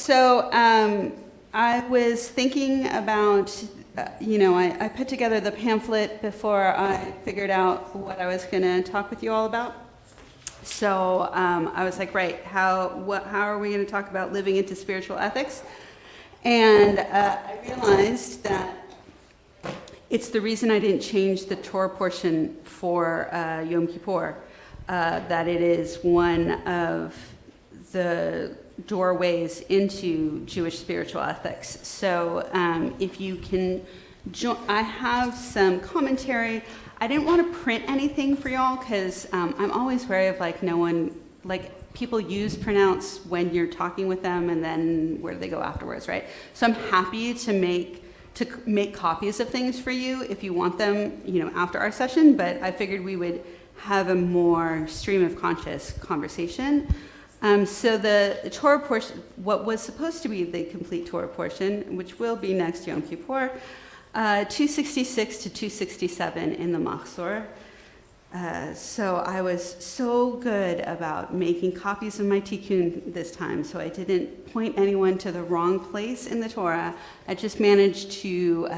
So I was thinking about, I put together the pamphlet before I figured out what I was going to talk with you all about. So I was like, right, how are we going to talk about living into spiritual ethics? And I realized that it's the reason I didn't change the Torah portion for Yom Kippur, that it is one of the doorways into Jewish spiritual ethics. So if you can I have some commentary. I didn't want to print anything for y'all because I'm always wary of people use pronouns when you're talking with them, and then where do they go afterwards, right? So I'm happy to make copies of things for you if you want them, after our session, but I figured we would have a more stream of conscious conversation. So the Torah portion, what was supposed to be the complete Torah portion, which will be next Yom Kippur, 266 to 267 in the Machzor. So I was so good about making copies of my tikkun this time, so I didn't point anyone to the wrong place in the Torah. I just managed to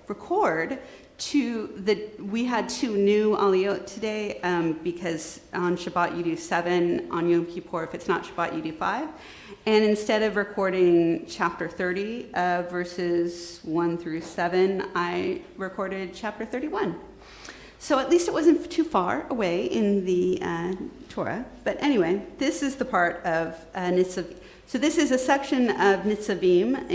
record we had 2 new aliyot today, because on Shabbat you do 7, on Yom Kippur, if it's not Shabbat, you do 5. And instead of recording chapter 30, verses 1 through 7, I recorded chapter 31. So at least it wasn't too far away in the Torah. But anyway, this is the part of Nitzavim. So this is a section of Nitzavim,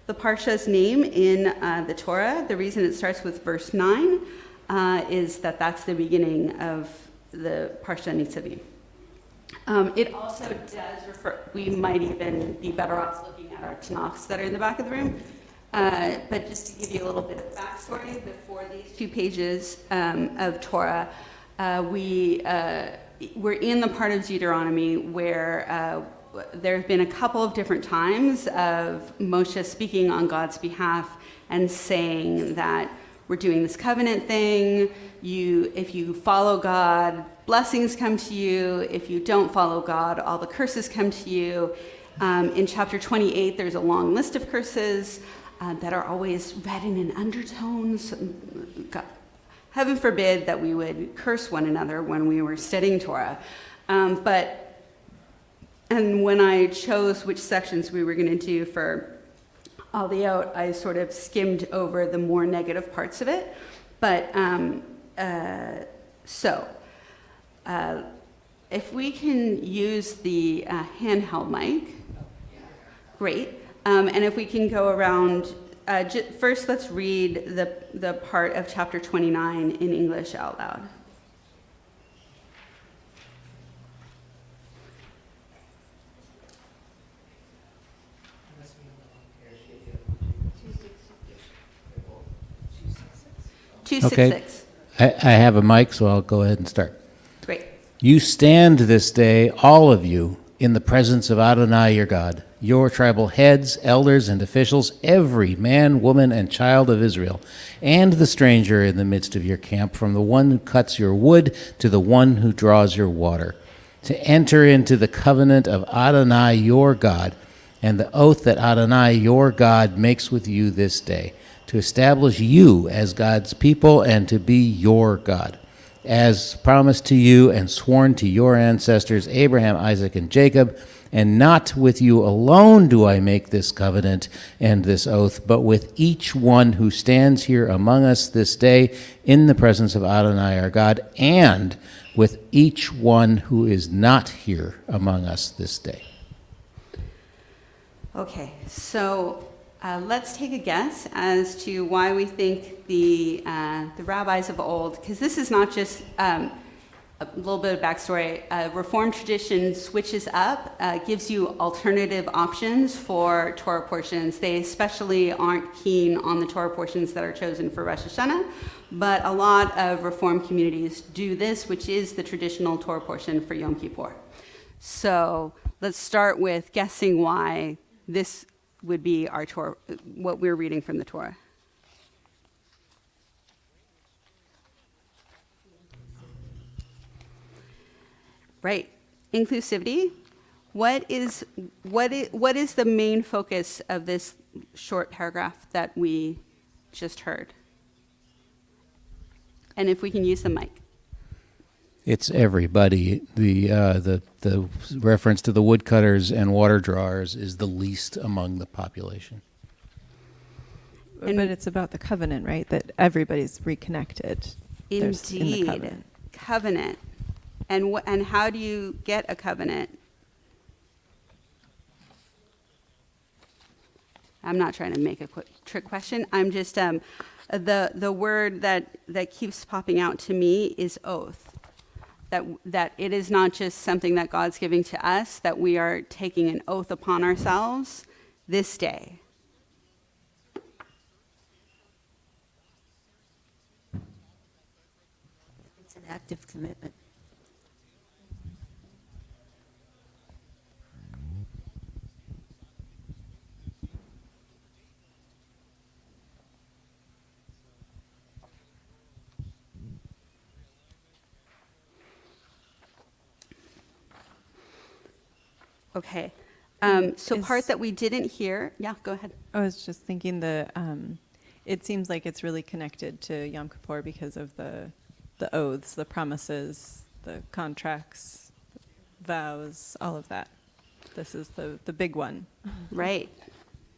the Parsha's name in the Torah. The reason it starts with verse 9 is that's the beginning of the Parsha Nitzavim. It also does refer, we might even be better off looking at our Tanakhs that are in the back of the room. But just to give you a little bit of backstory, before these 2 pages of Torah, we're in the part of Deuteronomy where there have been a couple of different times of Moshe speaking on God's behalf and saying that we're doing this covenant thing. If you follow God, blessings come to you. If you don't follow God, all the curses come to you. In chapter 28, there's a long list of curses that are always read in undertones. God, heaven forbid that we would curse one another when we were studying Torah. And when I chose which sections we were going to do for Aliyot, I sort of skimmed over the more negative parts of it. But if we can use the handheld mic, great. And if we can go around, first let's read the part of chapter 29 in English out loud. Okay. I have a mic, so I'll go ahead and start. Great. You stand this day, all of you, in the presence of Adonai your God, your tribal heads, elders, and officials, every man, woman, and child of Israel, and the stranger in the midst of your camp, from the one who cuts your wood to the one who draws your water, to enter into the covenant of Adonai your God, and the oath that Adonai your God makes with you this day, to establish you as God's people and to be your God, as promised to you and sworn to your ancestors, Abraham, Isaac, and Jacob. And not with you alone do I make this covenant and this oath, but with each one who stands here among us this day in the presence of Adonai our God, and with each one who is not here among us this day. Okay, so let's take a guess as to why we think the rabbis of old, because this is not just a little bit of backstory. Reformed tradition switches up, gives you alternative options for Torah portions. They especially aren't keen on the Torah portions that are chosen for Rosh Hashanah, but a lot of Reformed communities do this, which is the traditional Torah portion for Yom Kippur. So let's start with guessing why this would be our Torah, what we're reading from the Torah. Right. Inclusivity. what is the main focus of this short paragraph that we just heard? And if we can use the mic. It's everybody. The reference to the woodcutters and water drawers is the least among the population. And- But it's about the covenant, right? That everybody's reconnected. There's in the Indeed, covenant. And how do you get a covenant? I'm not trying to make a quick trick question. I'm just the word that keeps popping out to me is oath. That it is not just something that God's giving to us, that we are taking an oath upon ourselves this day. It's an active commitment. Okay. So Is- part that we didn't hear. Yeah, go ahead. I was just thinking it seems like it's really connected to Yom Kippur because of the oaths, the promises, the contracts, vows, all of that. This is the big one. Right.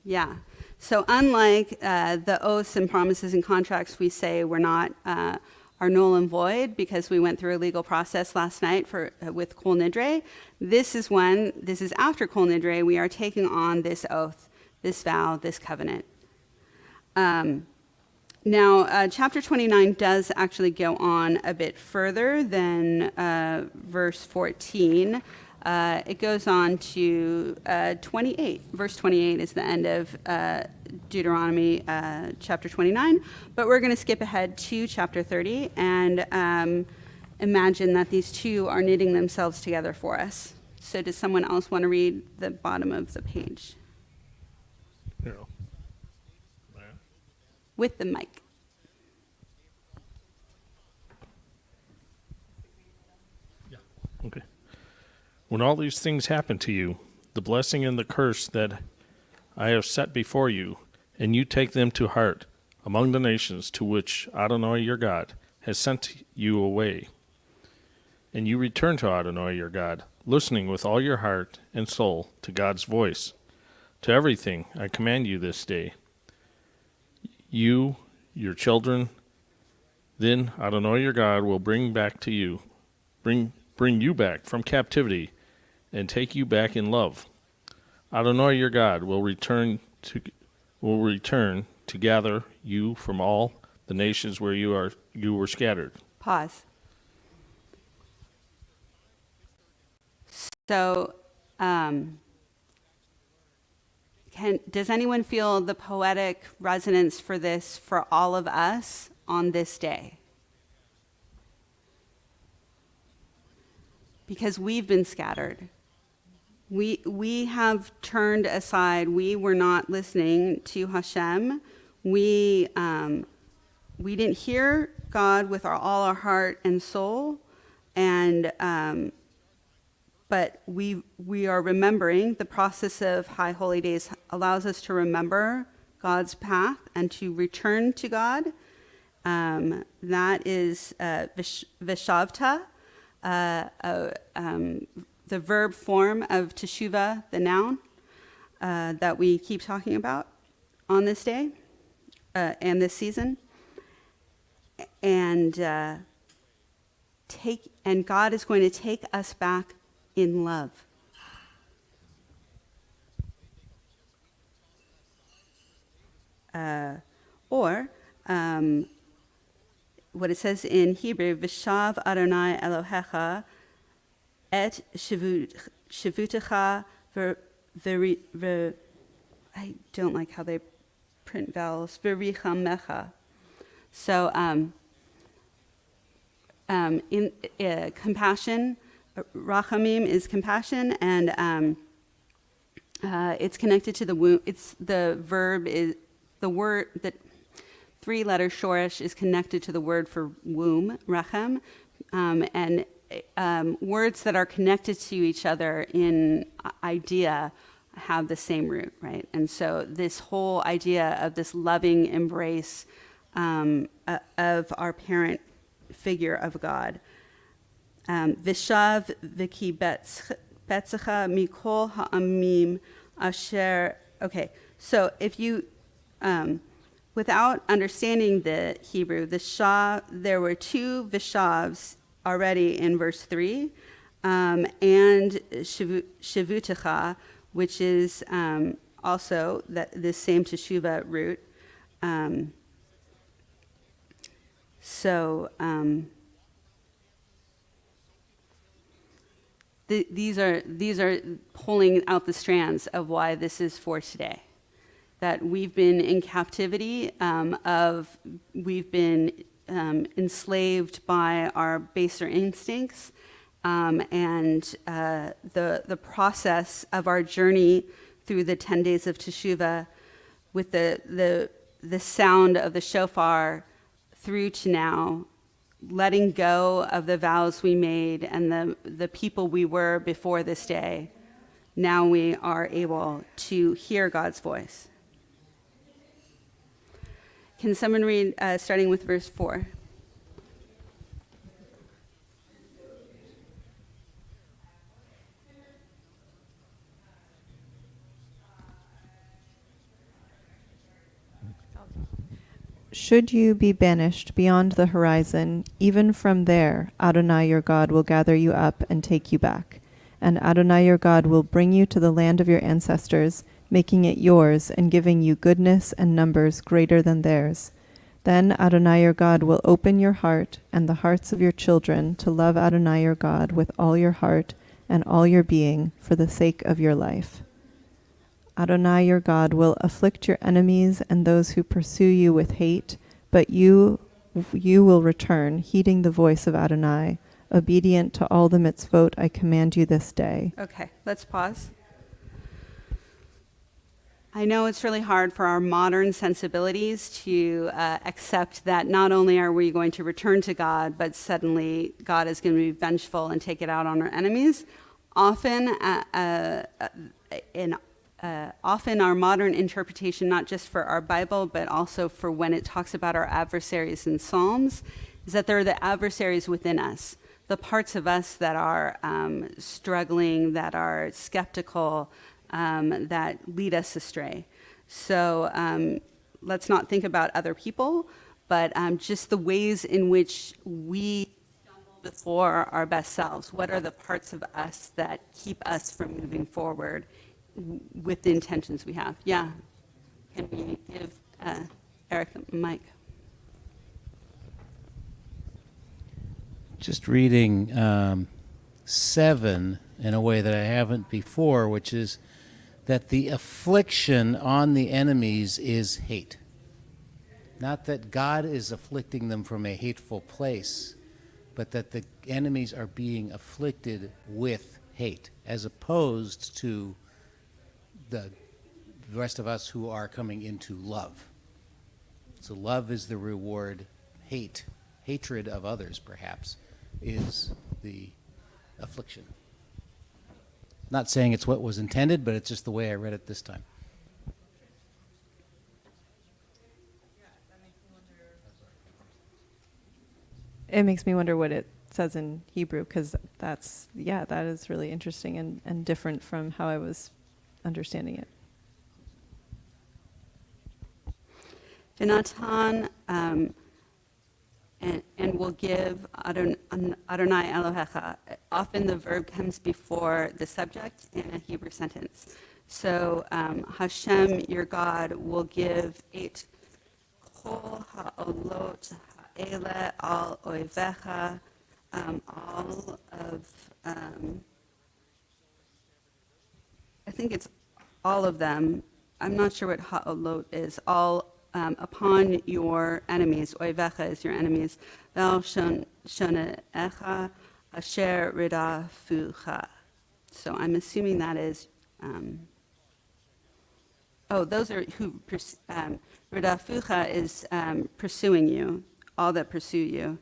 Yeah. So unlike the oaths and promises and contracts we say are null and void because we went through a legal process last night with Kol Nidre, this is after Kol Nidre, we are taking on this oath, this vow, this covenant. Now, chapter 29 does actually go on a bit further than verse 14. It goes on to 28. Verse 28 is the end of Deuteronomy chapter 29. But we're going to skip ahead to chapter 30 and imagine that these two are knitting themselves together for us. So does someone else want to read the bottom of the page Yeah. with the mic? Okay. When all these things happen to you, the blessing and the curse that I have set before you, and you take them to heart among the nations to which Adonai your God has sent you away, and you return to Adonai your God, listening with all your heart and soul to God's voice, to everything I command you this day, you, your children, then Adonai your God will bring you back from captivity and take you back in love. Adonai your God will return to gather you from all the nations where you were scattered. Pause. So, does anyone feel the poetic resonance for this for all of us on this day? Because we've been scattered. We have turned aside. We were not listening to Hashem. We didn't hear God with all our heart and soul, and but we are remembering. The process of High Holy Days allows us to remember God's path and to return to God. That is Vishavta, the verb form of teshuva, the noun, that we keep talking about on this day and this season. And God is going to take us back in love. Or what it says in Hebrew, Vishav Adonai Elohecha et shavutecha I don't like how they print vowels, v'richamecha. So in compassion, rachamim is compassion, and it's connected to the womb. It's the verb is the word that three-letter shorish is connected to the word for womb, rachem, and words that are connected to each other in idea have the same root, right? And so this whole idea of this loving embrace of our parent figure of God. Vishav v'ki betzecha mikol ha'amim asher. Okay, so if you, without understanding the Hebrew, there were two vishavs already in verse 3, and shivutecha, which is also this same teshuva root. These are pulling out the strands of why this is for today. That we've been in captivity, we've been enslaved by our baser instincts, and the process of our journey through the 10 days of Teshuvah, with the sound of the shofar through to now, letting go of the vows we made and the people we were before this day. Now we are able to hear God's voice. Can someone read starting with verse 4? Should you be banished beyond the horizon, even from there, Adonai your God will gather you up and take you back. And Adonai your God will bring you to the land of your ancestors, making it yours and giving you goodness and numbers greater than theirs. Then Adonai your God will open your heart and the hearts of your children to love Adonai your God with all your heart and all your being for the sake of your life. Adonai your God will afflict your enemies and those who pursue you with hate, but you will return, heeding the voice of Adonai, obedient to all the mitzvot I command you this day. Okay, let's pause. I know it's really hard for our modern sensibilities to accept that not only are we going to return to God, but suddenly God is going to be vengeful and take it out on our enemies. Often our modern interpretation, not just for our Bible, but also for when it talks about our adversaries in Psalms, is that they're the adversaries within us, the parts of us that are struggling, that are skeptical, that lead us astray. So let's not think about other people, but just the ways in which we stumble before our best selves. What are the parts of us that keep us from moving forward with the intentions we have? Yeah. Can we give Eric the mic? Just reading 7 in a way that I haven't before, which is that the affliction on the enemies is hate. Not that God is afflicting them from a hateful place, but that the enemies are being afflicted with hate, as opposed to the rest of us who are coming into love. So love is the reward. Hatred of others, perhaps, is the affliction. Not saying it's what was intended, but it's just the way I read it this time. It makes me wonder what it says in Hebrew, because that is really interesting and different from how I was understanding it. V'natan, and will give Adonai Elohecha. Often the verb comes before the subject in a Hebrew sentence. So Hashem, your God, will give et kol ha'olot ha'ele al oivecha, all of, I think it's all of them. I'm not sure what ha'olot is. All upon your enemies. Oivecha is your enemies. Vel shoneecha asher ridafucha. So I'm assuming that is, those are who, ridafucha is pursuing you, all that pursue you.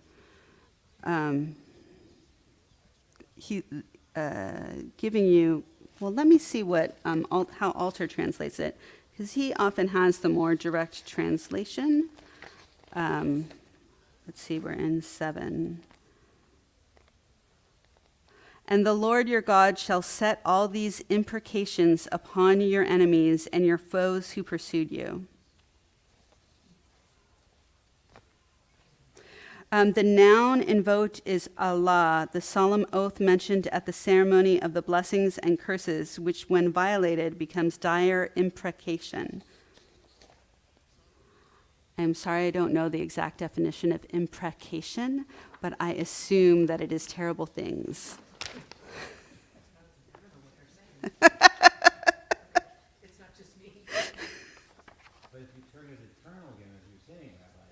giving you, well, let me see what, how Alter translates it, because he often has the more direct translation. Let's see, we're in 7. And the Lord your God shall set all these imprecations upon your enemies and your foes who pursued you. The noun invoked is Allah, the solemn oath mentioned at the ceremony of the blessings and curses, which when violated becomes dire imprecation. I'm sorry, I don't know the exact definition of imprecation, but I assume that it is terrible things. But if you turn it eternal again, as you're saying, Rabbi,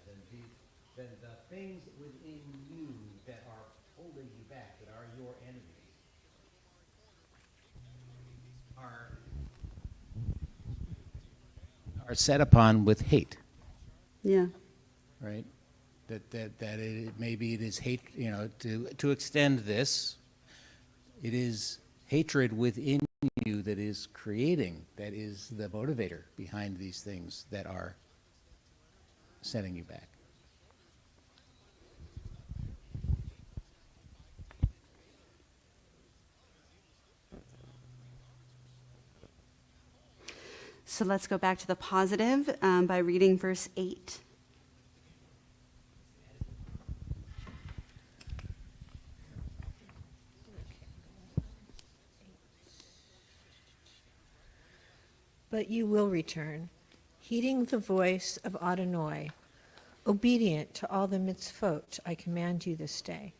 then the things within you that are holding you back, that are your enemies, are set upon with hate, Yeah. right? Maybe it is hate, to extend this, it is hatred within you that is creating, that is the motivator behind these things that are setting you back. So let's go back to the positive by reading verse 8. But you will return, heeding the voice of Adonai, obedient to all the mitzvot I command you this day.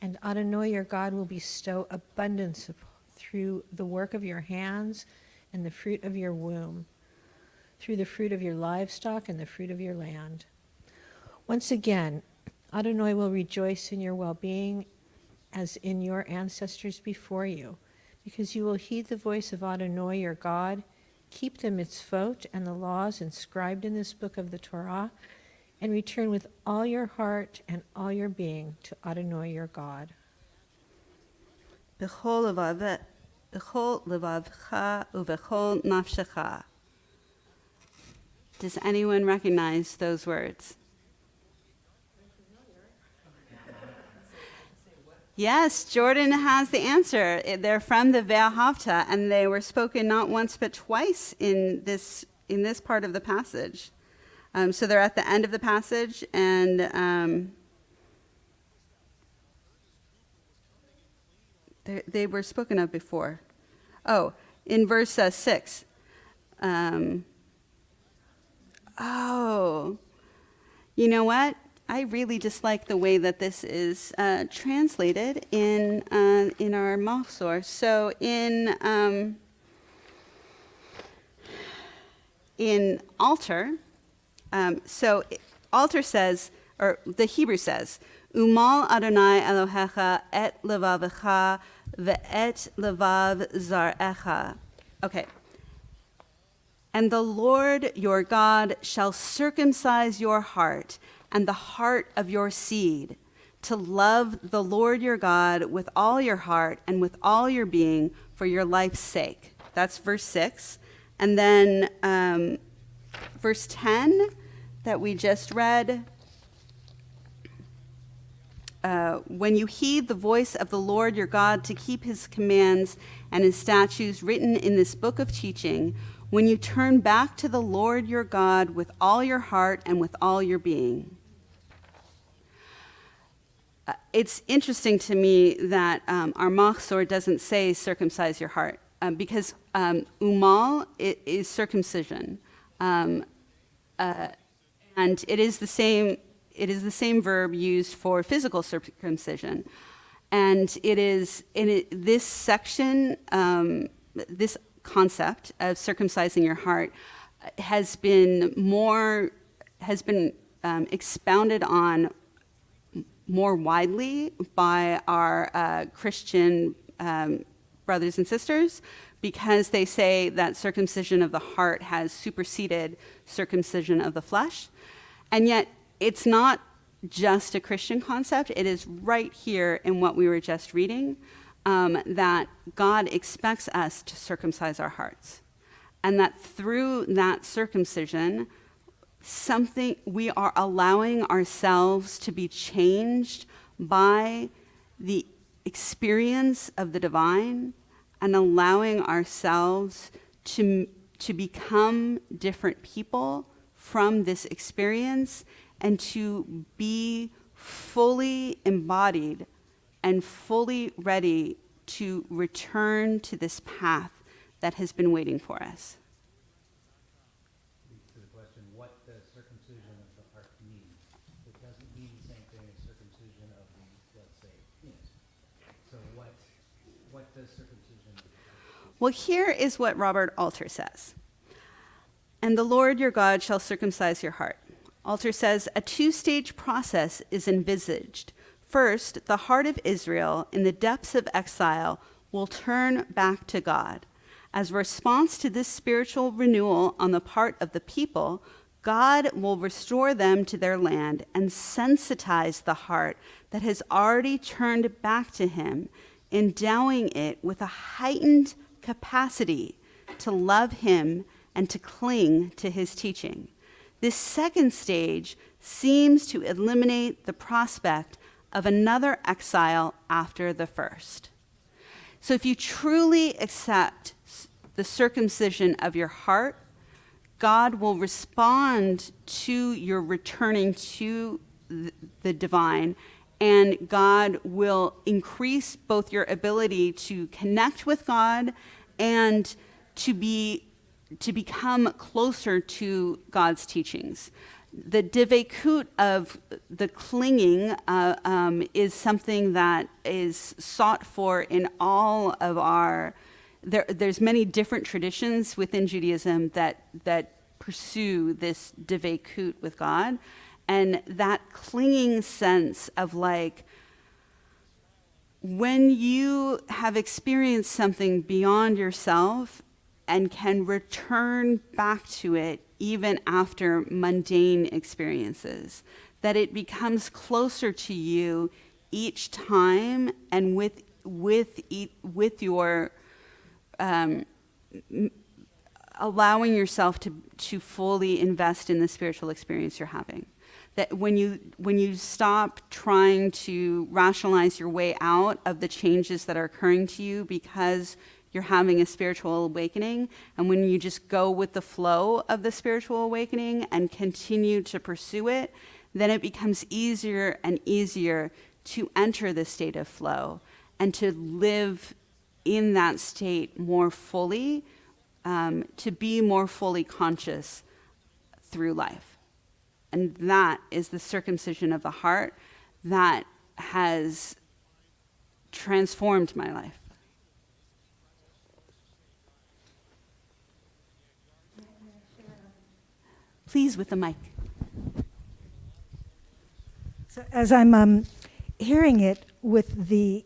And Adonai your God will bestow abundance through the work of your hands and the fruit of your womb, through the fruit of your livestock and the fruit of your land. Once again, Adonai will rejoice in your well-being as in your ancestors before you, because you will heed the voice of Adonai your God, keep the mitzvot and the laws inscribed in this book of the Torah, and return with all your heart and all your being to Adonai your God. B'chol levavcha uv'chol nafshecha. Does anyone recognize those words? Yes, Jordan has the answer. They're from the Ve'ahavta, and they were spoken not once but twice in this part of the passage. So they're at the end of the passage, and they were spoken of before. Oh, in verse 6. You know what? I really dislike the way that this is translated in our Mahzor. So in Alter, Alter says, or the Hebrew says, Umal Adonai Elohecha et levavecha ve'et levav zarecha. Okay. And the Lord your God shall circumcise your heart and the heart of your seed, to love the Lord your God with all your heart and with all your being for your life's sake. That's verse 6. And then verse 10 that we just read, when you heed the voice of the Lord your God to keep his commands and his statutes written in this book of teaching, when you turn back to the Lord your God with all your heart and with all your being. It's interesting to me that our Mahzor doesn't say circumcise your heart, because umal is circumcision, and it is the same. It is the same verb used for physical circumcision, and it is this section, this concept of circumcising your heart has been expounded on more widely by our Christian brothers and sisters, because they say that circumcision of the heart has superseded circumcision of the flesh. And yet it's not just a Christian concept. It is right here in what we were just reading, that God expects us to circumcise our hearts. And that through that circumcision, we are allowing ourselves to be changed by the experience of the divine, and allowing ourselves to become different people from this experience, and to be fully embodied and fully ready to return to this path that has been waiting for us. To the question, what does circumcision of the heart mean? It doesn't mean the same thing as circumcision of the, let's say, penis. So what does circumcision of the heart mean? Well, here is what Robert Alter says. And the Lord your God shall circumcise your heart. Alter says, a two-stage process is envisaged. First, the heart of Israel in the depths of exile will turn back to God. As a response to this spiritual renewal on the part of the people, God will restore them to their land and sensitize the heart that has already turned back to him, endowing it with a heightened capacity to love him and to cling to his teaching. This second stage seems to eliminate the prospect of another exile after the first. So if you truly accept the circumcision of your heart, God will respond to your returning to the divine, and God will increase both your ability to connect with God and to become closer to God's teachings. The divekut of the clinging is something that is sought for in all of our. There's many different traditions within Judaism that pursue this divekut with God, and that clinging sense of like, when you have experienced something beyond yourself and can return back to it even after mundane experiences, that it becomes closer to you each time, and with your allowing yourself to fully invest in the spiritual experience you're having. That when you stop trying to rationalize your way out of the changes that are occurring to you because you're having a spiritual awakening, and when you just go with the flow of the spiritual awakening and continue to pursue it, then it becomes easier and easier to enter the state of flow and to live in that state more fully, to be more fully conscious through life. And that is the circumcision of the heart that has transformed my life. Please, with the mic. So as I'm hearing it with the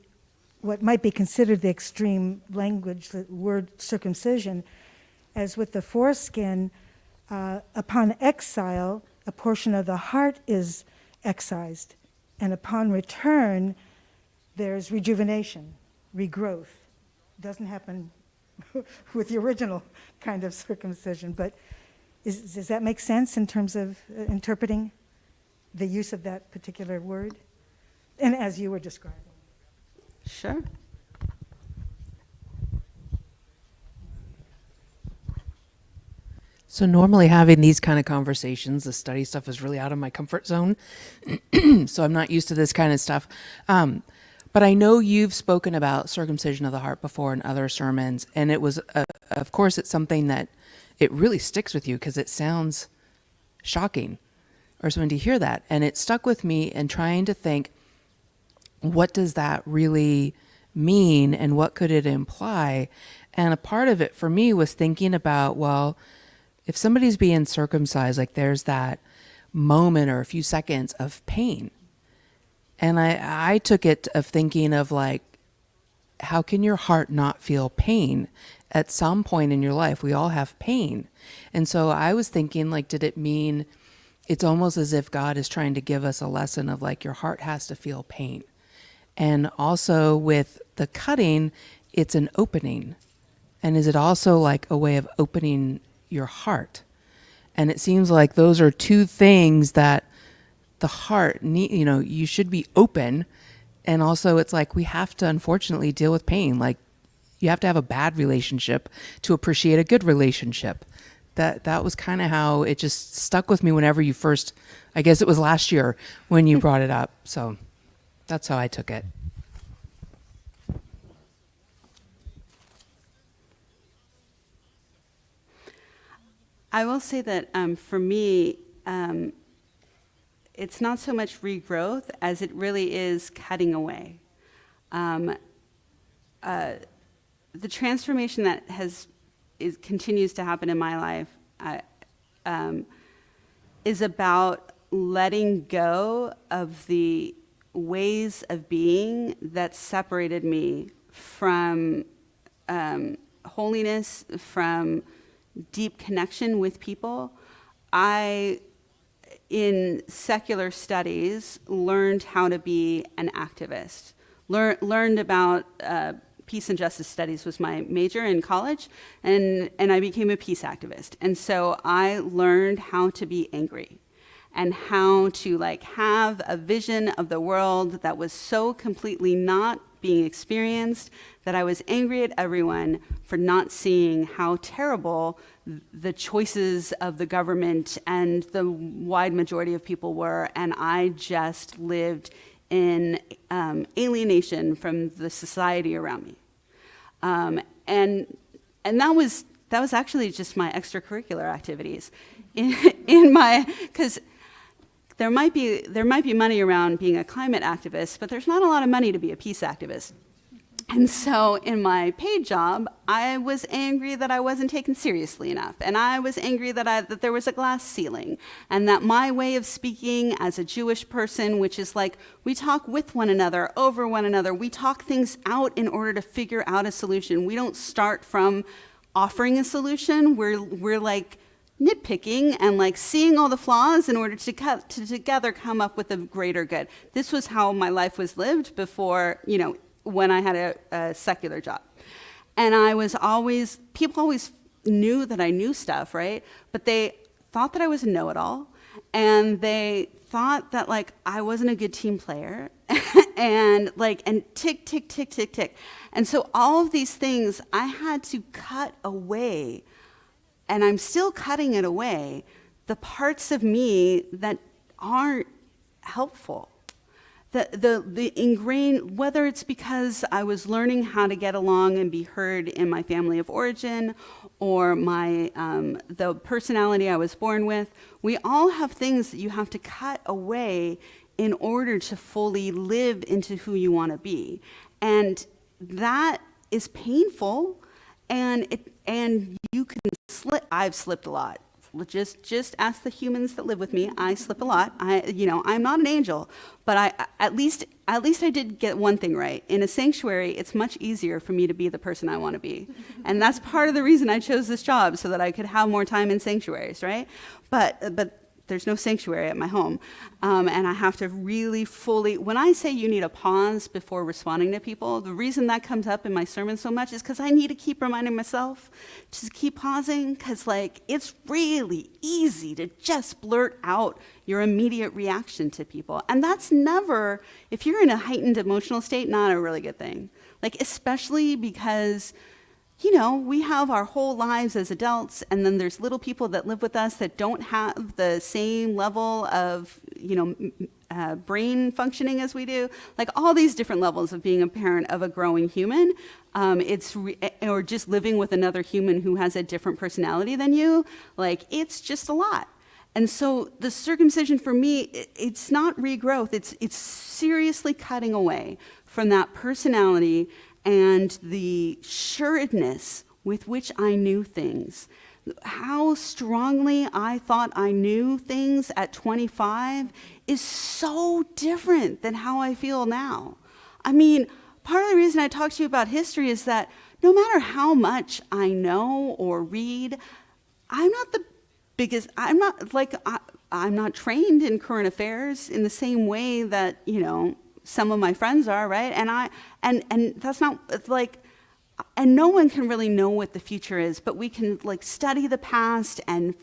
what might be considered the extreme language, the word circumcision, as with the foreskin, upon exile, a portion of the heart is excised, and upon return, there's rejuvenation, regrowth. Doesn't happen with the original kind of circumcision, but does that make sense in terms of interpreting the use of that particular word? And as you were describing. Sure. So normally having these kind of conversations, the study stuff is really out of my comfort zone. So I'm not used to this kind of stuff. But I know you've spoken about circumcision of the heart before in other sermons. And it was, of course, it's something that it really sticks with you because it sounds shocking or something to hear that. And it stuck with me in trying to think, what does that really mean and what could it imply? And a part of it for me was thinking about, well, if somebody's being circumcised, like there's that moment or a few seconds of pain. And I took it of thinking of like, how can your heart not feel pain? At some point in your life, we all have pain. And so I was thinking, like, did it mean it's almost as if God is trying to give us a lesson of like your heart has to feel pain. And also with the cutting, it's an opening. And is it also like a way of opening your heart? And it seems like those are two things that the heart need, you know, you should be open. And also it's like we have to unfortunately deal with pain. Like you have to have a bad relationship to appreciate a good relationship. That was kind of how it just stuck with me whenever you first, I guess it was last year when you brought it up. So that's how I took it. I will say that for me, it's not so much regrowth as it really is cutting away. The transformation that continues to happen in my life is about letting go of the ways of being that separated me from holiness, from deep connection with people. I, in secular studies, learned how to be an activist. Learned about peace and justice studies was my major in college, and I became a peace activist. And so I learned how to be angry and how to like have a vision of the world that was so completely not being experienced that I was angry at everyone for not seeing how terrible the choices of the government and the wide majority of people were, and I just lived in alienation from the society around me. And that was actually just my extracurricular activities in my, because there might be money around being a climate activist, but there's not a lot of money to be a peace activist. And so in my paid job, I was angry that I wasn't taken seriously enough. And I was angry that there was a glass ceiling. And that my way of speaking as a Jewish person, which is like, we talk with one another, over one another. We talk things out in order to figure out a solution. We don't start from offering a solution. We're like nitpicking and like seeing all the flaws in order to together come up with a greater good. This was how my life was lived before, when I had a secular job. And people always knew that I knew stuff, right? But they thought that I was a know-it-all, and they thought that like I wasn't a good team player, and tick, tick, tick, tick, tick. And so all of these things I had to cut away, and I'm still cutting it away, the parts of me that aren't helpful. The ingrained, whether it's because I was learning how to get along and be heard in my family of origin, or the personality I was born with, we all have things that you have to cut away in order to fully live into who you want to be, and that is painful, and you can slip. I've slipped a lot. Just ask the humans that live with me. I slip a lot. I'm not an angel, but at least I did get one thing right. In a sanctuary, it's much easier for me to be the person I want to be. And that's part of the reason I chose this job, so that I could have more time in sanctuaries, right? But there's no sanctuary at my home. And I have to really fully, when I say you need a pause before responding to people, the reason that comes up in my sermon so much is because I need to keep reminding myself to keep pausing, because it's really easy to just blurt out your immediate reaction to people. And that's never, if you're in a heightened emotional state, not a really good thing. Especially because we have our whole lives as adults, and then there's little people that live with us that don't have the same level of, brain functioning as we do. All these different levels of being a parent of a growing human, or just living with another human who has a different personality than you. It's just a lot. And so the circumcision for me, it's not regrowth. It's seriously cutting away from that personality and the sureness with which I knew things. How strongly I thought I knew things at 25 is so different than how I feel now. Part of the reason I talk to you about history is that no matter how much I know or read, I'm not the biggest, I'm not trained in current affairs in the same way that, some of my friends are, right? And that's not, it's like, and no one can really know what the future is, but we can like study the past and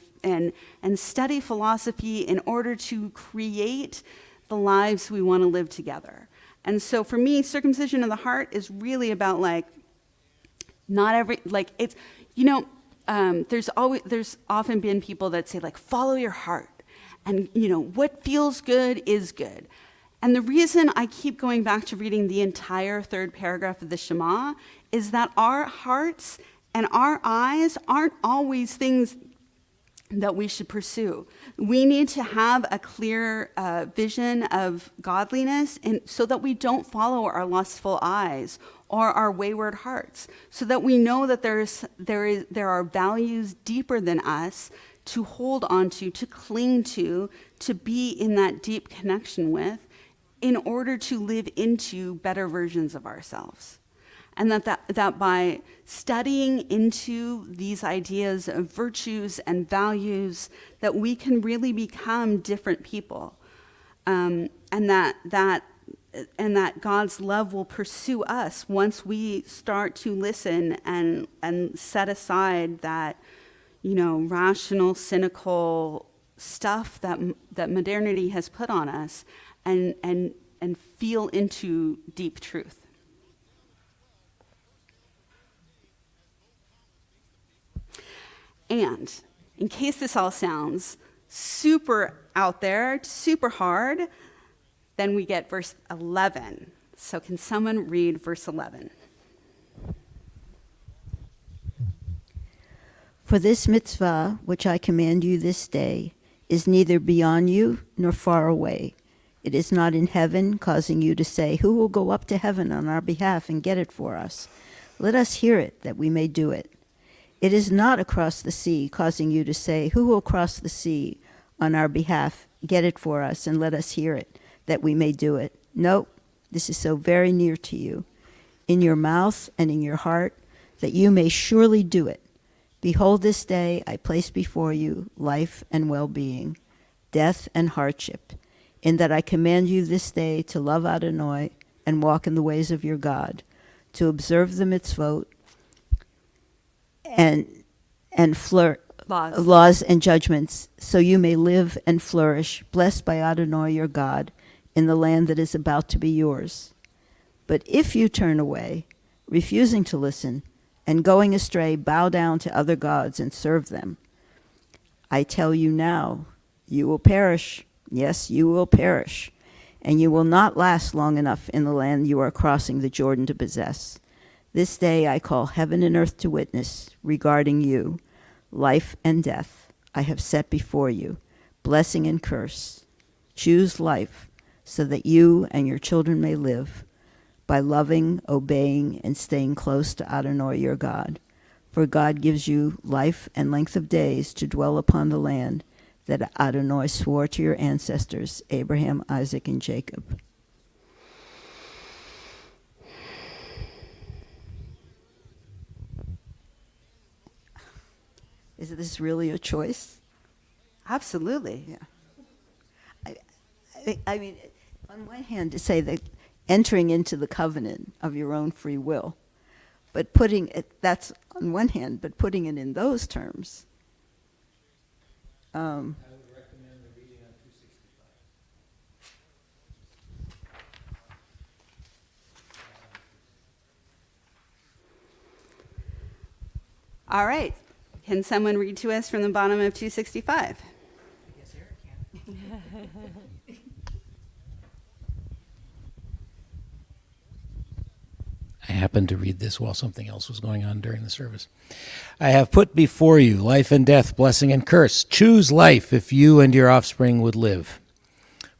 study philosophy in order to create the lives we want to live together. And so for me, circumcision of the heart is really about like, not every, like it's, there's often been people that say like, follow your heart. And, what feels good is good. And the reason I keep going back to reading the entire third paragraph of the Shema is that our hearts and our eyes aren't always things that we should pursue. We need to have a clear vision of godliness, and so that we don't follow our lustful eyes or our wayward hearts, so that we know that there are values deeper than us to hold on to cling to be in that deep connection with, in order to live into better versions of ourselves. And that by studying into these ideas of virtues and values, that we can really become different people, and that God's love will pursue us once we start to listen and set aside that, rational, cynical stuff that modernity has put on us, and feel into deep truth. And in case this all sounds super out there, super hard, then we get verse 11. So can someone read verse 11? For this mitzvah, which I command you this day, is neither beyond you nor far away. It is not in heaven, causing you to say, who will go up to heaven on our behalf and get it for us? Let us hear it, that we may do it. It is not across the sea, causing you to say, who will cross the sea on our behalf, get it for us, and let us hear it, that we may do it. No, this is so very near to you, in your mouth and in your heart, that you may surely do it. Behold, this day I place before you life and well-being, death and hardship, in that I command you this day to love Adonai and walk in the ways of your God, to observe the mitzvot and laws and judgments, so you may live and flourish, blessed by Adonai your God, in the land that is about to be yours. But if you turn away, refusing to listen, and going astray, bow down to other gods and serve them, I tell you now, you will perish. Yes, you will perish, and you will not last long enough in the land you are crossing the Jordan to possess. This day I call heaven and earth to witness regarding you. Life and death I have set before you, blessing and curse. Choose life, so that you and your children may live, by loving, obeying, and staying close to Adonai your God. For God gives you life and length of days to dwell upon the land that Adonai swore to your ancestors, Abraham, Isaac, and Jacob. Is this really a choice? Absolutely. Yeah. I mean, on one hand, to say that entering into the covenant of your own free will, but putting it, that's on one hand, but putting it in those terms. I would recommend the reading on 265. All right. Can someone read to us from the bottom of 265? Yes, Eric can. I happened to read this while something else was going on during the service. I have put before you life and death, blessing and curse. Choose life if you and your offspring would live.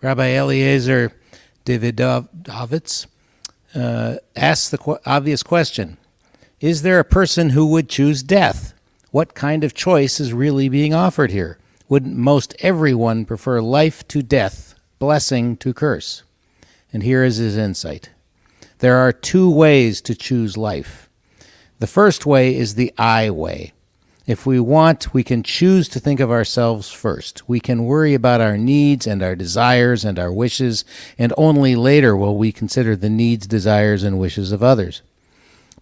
Rabbi Eliezer Davidovitz asks the obvious question: is there a person who would choose death? What kind of choice is really being offered here? Wouldn't most everyone prefer life to death, blessing to curse? And here is his insight. There are two ways to choose life. The first way is the I way. If we want, we can choose to think of ourselves first. We can worry about our needs and our desires and our wishes, and only later will we consider the needs, desires, and wishes of others.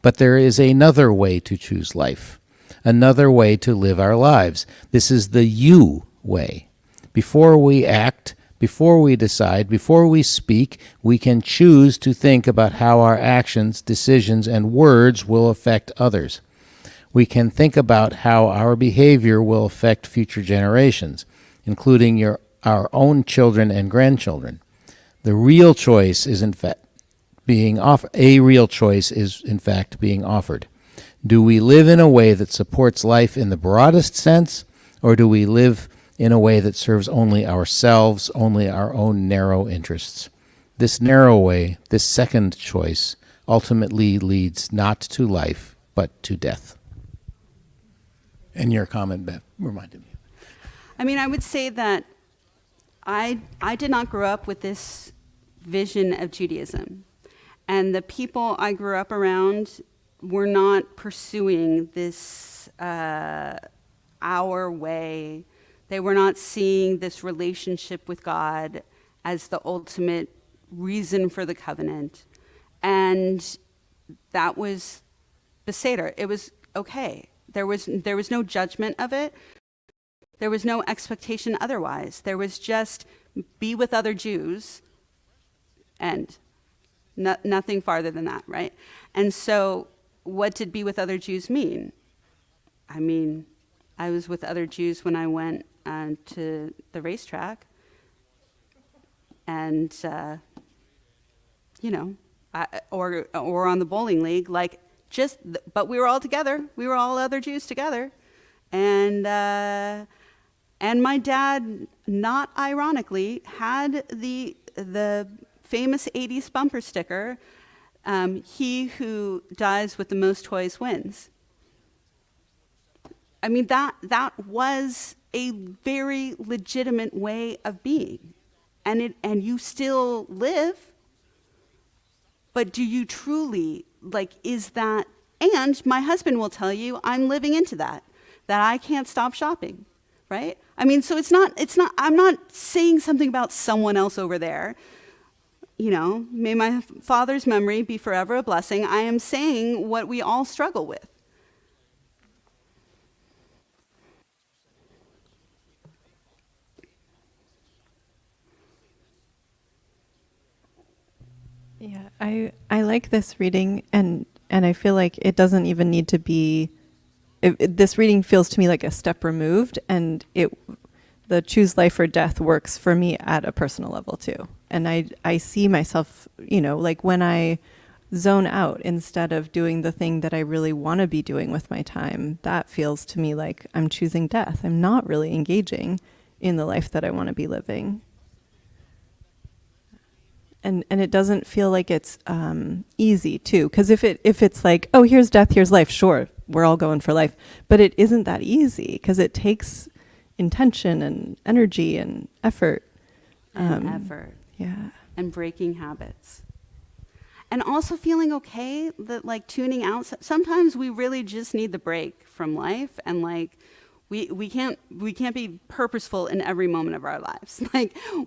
But there is another way to choose life, another way to live our lives. This is the you way. Before we act, before we decide, before we speak, we can choose to think about how our actions, decisions, and words will affect others. We can think about how our behavior will affect future generations, including our own children and grandchildren. The real choice is in fact being offered. A real choice is in fact being offered. Do we live in a way that supports life in the broadest sense, or do we live in a way that serves only ourselves, only our own narrow interests? This narrow way, this second choice, ultimately leads not to life, but to death. And your comment, Beth, reminded me. I mean, I would say that I did not grow up with this vision of Judaism. And the people I grew up around were not pursuing this our way. They were not seeing this relationship with God as the ultimate reason for the covenant. And that was Beseder. It was okay. There was no judgment of it. There was no expectation otherwise. There was just be with other Jews and nothing farther than that, right? And so what did be with other Jews mean? I mean, I was with other Jews when I went to the racetrack. And, or on the bowling league, like, but we were all together. We were all other Jews together. And my dad, not ironically, had the famous 80s bumper sticker, he who dies with the most toys wins. I mean, that was a very legitimate way of being. And you still live, but do you truly, is that, and my husband will tell you, I'm living into that I can't stop shopping, right? I mean, so it's not, I'm not saying something about someone else over there. You know, may my father's memory be forever a blessing. I am saying what we all struggle with. Yeah, I like this reading, and I feel like it doesn't even need to be. This reading feels to me like a step removed, and the choose life or death works for me at a personal level too. And I see myself, like when I zone out instead of doing the thing that I really want to be doing with my time, that feels to me like I'm choosing death. I'm not really engaging in the life that I want to be living. And it doesn't feel like it's easy too, because if it's like, oh, here's death, here's life, sure, we're all going for life, but it isn't that easy because it takes intention and energy and effort. Yeah. And breaking habits. And also feeling okay that tuning out. Sometimes we really just need the break from life, and we can't be purposeful in every moment of our lives.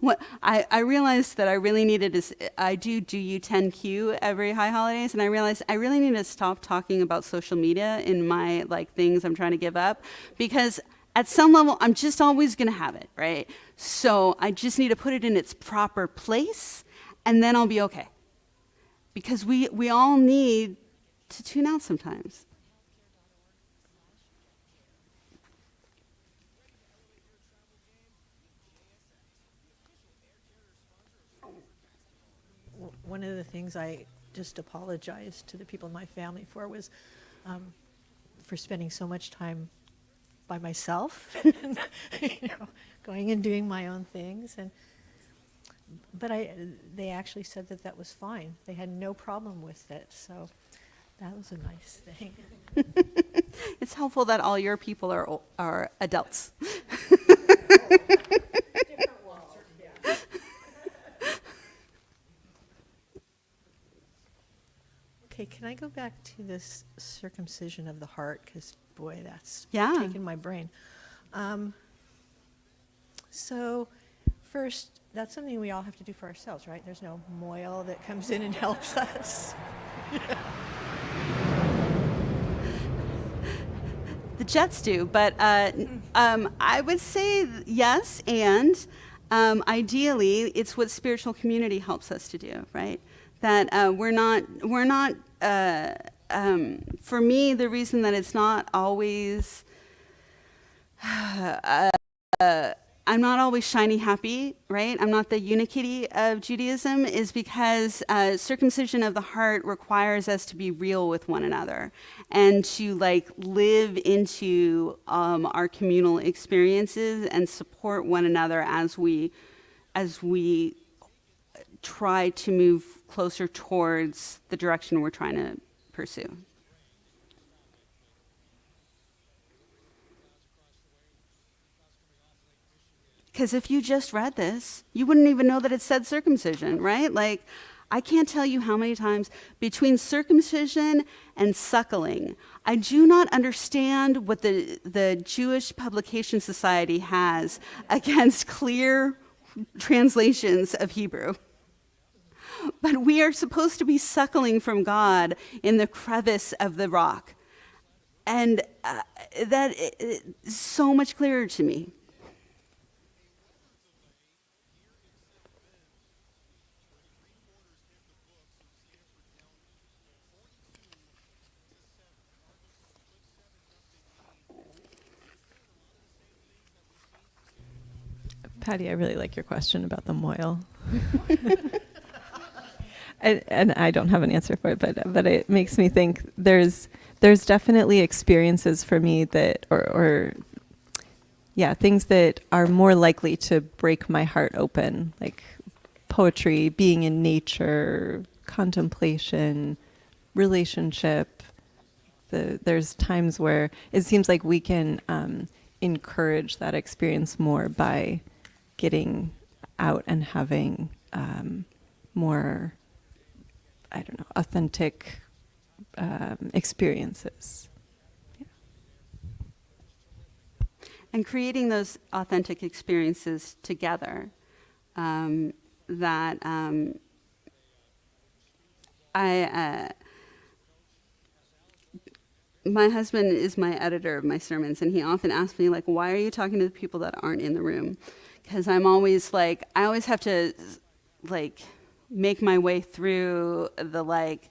What I realized that I really needed is I do you 10Q every high holidays, and I realized I really need to stop talking about social media in my things I'm trying to give up, because at some level I'm just always going to have it, right? So I just need to put it in its proper place, and then I'll be okay. Because we all need to tune out sometimes. One of the things I just apologized to the people in my family for was for spending so much time by myself, going and doing my own things. But they actually said that was fine. They had no problem with it, so that was a nice thing. It's helpful that all your people are adults. Okay, can I go back to this circumcision of the heart? Because, boy, that's Yeah. taken my brain. So, first, that's something we all have to do for ourselves, right? There's no moil that comes in and helps us. The Jets do, but I would say yes, and ideally, it's what spiritual community helps us to do, right? That we're not. For me, the reason that it's not always, I'm not always shiny happy, right? I'm not the unikitty of Judaism, is because circumcision of the heart requires us to be real with one another and to like live into our communal experiences and support one another as we try to move closer towards the direction we're trying to pursue. Because if you just read this, you wouldn't even know that it said circumcision, right? Like, I can't tell you how many times between circumcision and suckling, I do not understand what the Jewish Publication Society has against clear translations of Hebrew. But we are supposed to be suckling from God in the crevice of the rock. And that is so much clearer to me. Patty, I really like your question about the moil. And I don't have an answer for it, but it makes me think there's definitely experiences for me that, or things that are more likely to break my heart open, like poetry, being in nature, contemplation, relationship. There's times where it seems like we can encourage that experience more by getting out and having more, I don't know, authentic experiences. Yeah. And creating those authentic experiences together my husband is my editor of my sermons, and he often asks me, like, why are you talking to the people that aren't in the room? Because I'm always like, I always have to, like, make my way through the, like,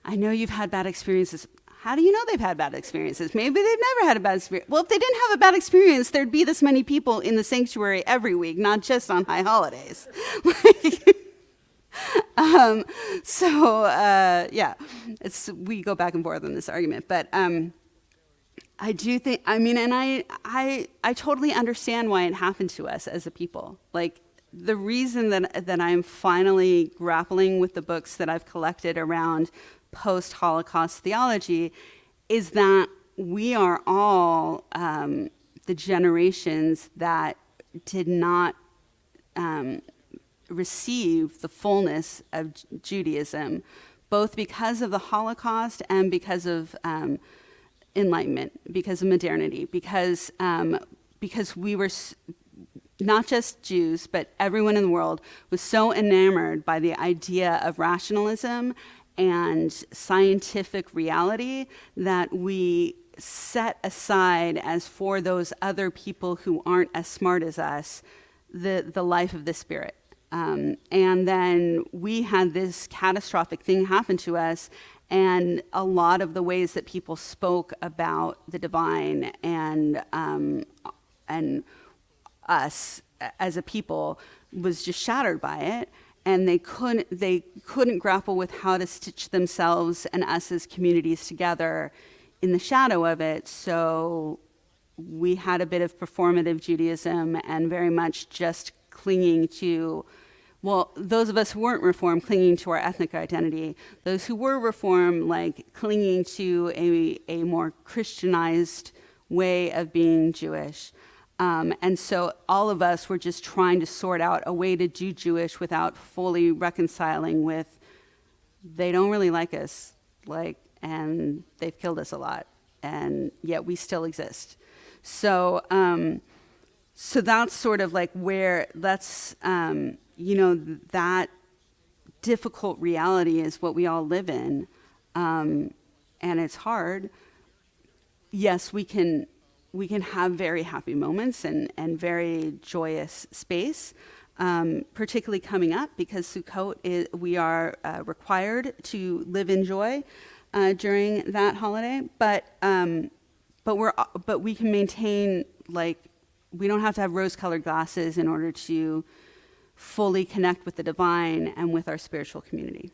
I know you've had bad experiences. How do you know they've had bad experiences? Maybe they've never had a bad experience. Well, if they didn't have a bad experience, there'd be this many people in the sanctuary every week, not just on high holidays. We go back and forth on this argument, but I do think, I mean, and I totally understand why it happened to us as a people. Like, the reason that I'm finally grappling with the books that I've collected around post-Holocaust theology is that we are all the generations that did not receive the fullness of Judaism, both because of the Holocaust and because of Enlightenment, because of modernity, because we were not just Jews, but everyone in the world was so enamored by the idea of rationalism and scientific reality that we set aside, as for those other people who aren't as smart as us, the life of the Spirit. And then we had this catastrophic thing happen to us, and a lot of the ways that people spoke about the divine and us as a people was just shattered by it, and they couldn't grapple with how to stitch themselves and us as communities together in the shadow of it. So we had a bit of performative Judaism and very much just clinging to, well, those of us who weren't Reformed, clinging to our ethnic identity. Those who were Reformed, like, clinging to a more Christianized way of being Jewish. And so all of us were just trying to sort out a way to do Jewish without fully reconciling with, they don't really like us. and they've killed us a lot, and yet we still exist. So, so that's sort of like where that difficult reality is what we all live in, and it's hard. Yes, we can have very happy moments and very joyous space, particularly coming up because Sukkot we are required to live in joy during that holiday. But we can maintain, like, we don't have to have rose-colored glasses in order to fully connect with the divine and with our spiritual community.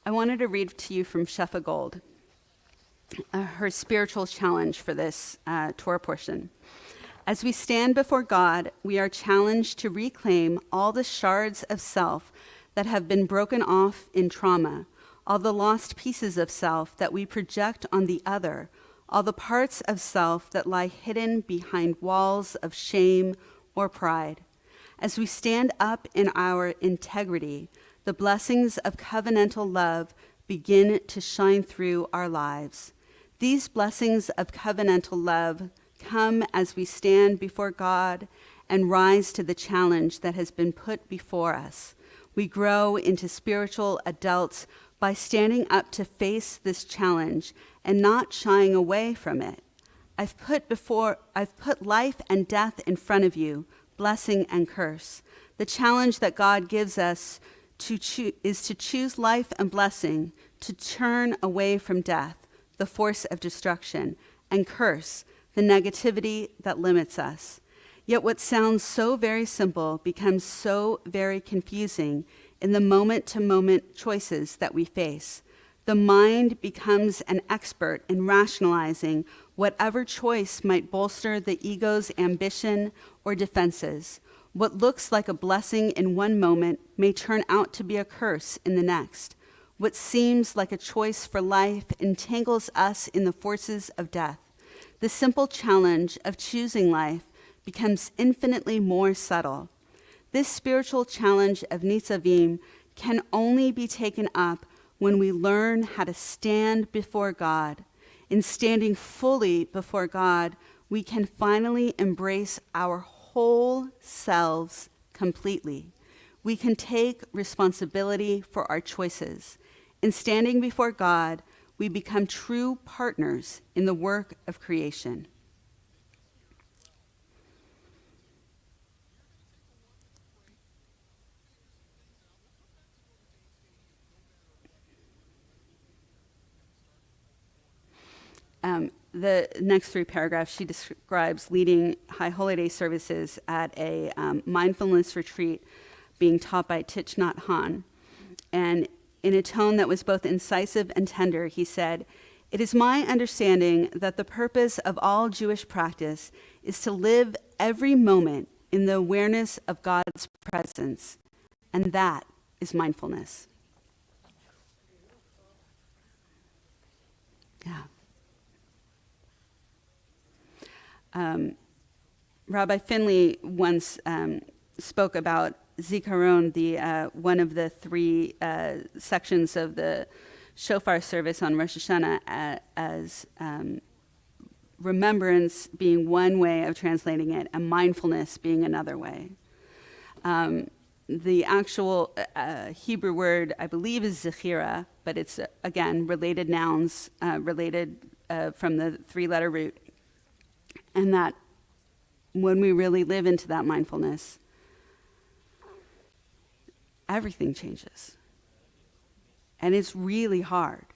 I wanted to read to you from Shefa Gold, her spiritual challenge for this Torah portion. As we stand before God, we are challenged to reclaim all the shards of self that have been broken off in trauma, all the lost pieces of self that we project on the other, all the parts of self that lie hidden behind walls of shame or pride. As we stand up in our integrity, the blessings of covenantal love begin to shine through our lives. These blessings of covenantal love come as we stand before God and rise to the challenge that has been put before us. We grow into spiritual adults by standing up to face this challenge and not shying away from it. I've put life and death in front of you, blessing and curse. The challenge that God gives us is to choose life and blessing, to turn away from death, the force of destruction, and curse, the negativity that limits us. Yet what sounds so very simple becomes so very confusing in the moment-to-moment choices that we face. The mind becomes an expert in rationalizing whatever choice might bolster the ego's ambition or defenses. What looks like a blessing in one moment may turn out to be a curse in the next. What seems like a choice for life entangles us in the forces of death. The simple challenge of choosing life becomes infinitely more subtle. This spiritual challenge of Nitzavim can only be taken up when we learn how to stand before God. In standing fully before God, we can finally embrace our whole selves completely. We can take responsibility for our choices. In standing before God, we become true partners in the work of creation. The next 3 paragraphs, she describes leading High Holiday services at a mindfulness retreat being taught by Thich Nhat Hanh. And in a tone that was both incisive and tender, he said, "It is my understanding that the purpose of all Jewish practice is to live every moment in the awareness of God's presence, and that is mindfulness." Yeah. Rabbi Finley once spoke about Zikaron, one of the 3 sections of the shofar service on Rosh Hashanah, as remembrance being one way of translating it, and mindfulness being another way. The actual Hebrew word, I believe, is zechira, but it's, again, related nouns, related from the 3-letter root. And that when we really live into that mindfulness, everything changes. And it's really hard.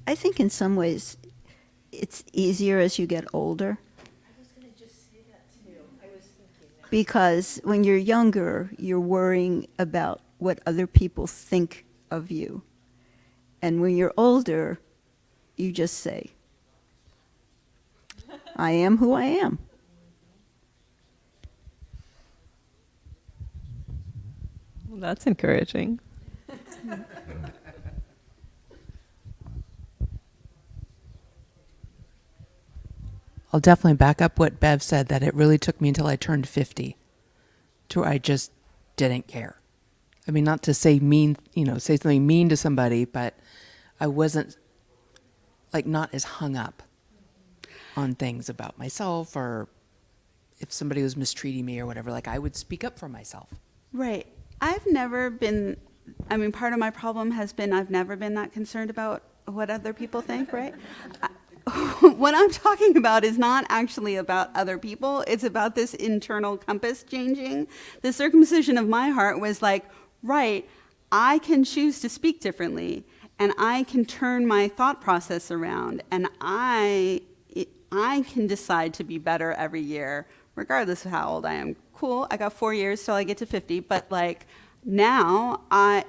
I think in some ways it's easier as you get older. I was going to just say that too. I was thinking that. Because when you're younger, you're worrying about what other people think of you. And when you're older, you just say, I am who I am. Well, that's encouraging. I'll definitely back up what Bev said, that it really took me until I turned 50 to where I just didn't care. I mean, not to say mean, say something mean to somebody, but I wasn't like not as hung up on things about myself, or if somebody was mistreating me or whatever, like I would speak up for myself. Right. I've never been, I mean, part of my problem has been I've never been that concerned about what other people think, right? What I'm talking about is not actually about other people. It's about this internal compass changing. The circumcision of my heart was like, right, I can choose to speak differently, and I can turn my thought process around, and I can decide to be better every year, regardless of how old I am. Cool, I got 4 years till I get to 50, but like now,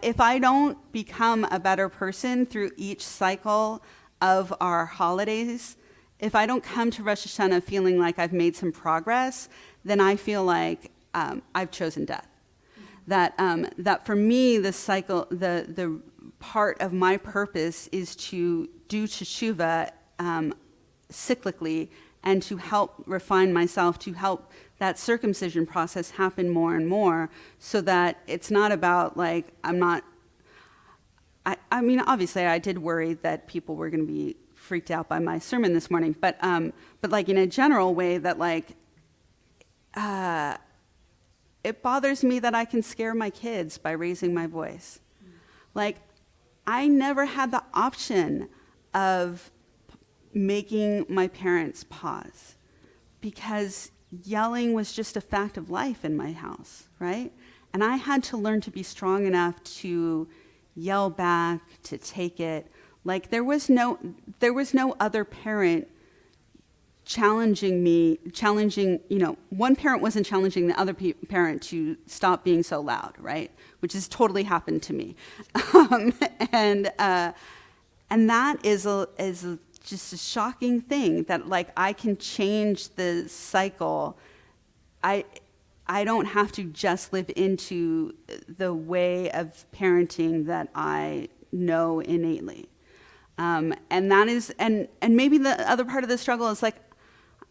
if I don't become a better person through each cycle of our holidays, if I don't come to Rosh Hashanah feeling like I've made some progress, then I feel like I've chosen death. That for me, the cycle, the part of my purpose is to do teshuvah cyclically, and to help refine myself, to help that circumcision process happen more and more, so that it's not about like, I mean, obviously I did worry that people were going to be freaked out by my sermon this morning, but like in a general way that like, it bothers me that I can scare my kids by raising my voice. Like, I never had the option of making my parents pause, because yelling was just a fact of life in my house, right? And I had to learn to be strong enough to yell back, to take it. Like there was no other parent challenging, one parent wasn't challenging the other parent to stop being so loud, right? Which has totally happened to me. And that is just a shocking thing, that like I can change the cycle. I don't have to just live into the way of parenting that I know innately. And that is, and maybe the other part of the struggle is like,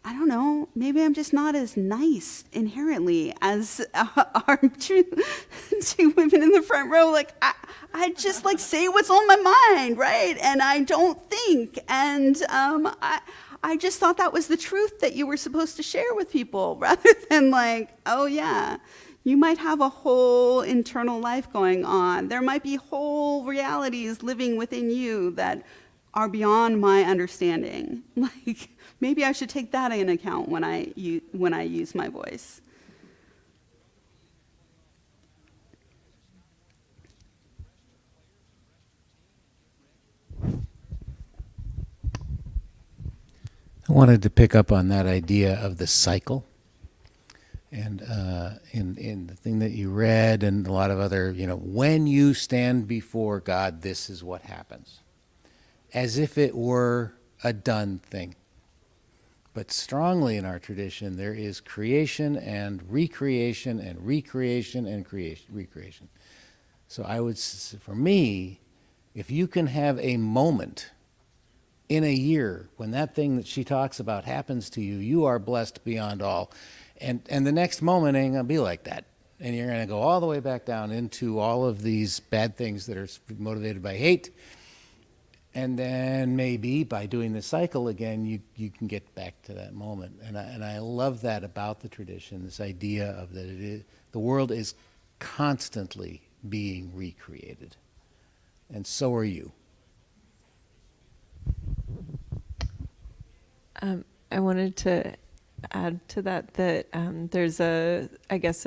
I don't know, maybe I'm just not as nice inherently as our two women in the front row. Like, I just like say what's on my mind, right? And I don't think. And I just thought that was the truth that you were supposed to share with people, rather than like, oh yeah, you might have a whole internal life going on. There might be whole realities living within you that are beyond my understanding. Like, maybe I should take that into account when I use my voice. I wanted to pick up on that idea of the cycle. And in the thing that you read and a lot of other, when you stand before God, this is what happens. As if it were a done thing. But strongly in our tradition, there is creation and recreation and recreation and recreation. So I would, for me, if you can have a moment in a year when that thing that she talks about happens to you, you are blessed beyond all. And the next moment ain't going to be like that. And you're going to go all the way back down into all of these bad things that are motivated by hate. And then maybe by doing the cycle again, you can get back to that moment. And I love that about the tradition, this idea of that the world is constantly being recreated. And so are you. I wanted to add to that there's a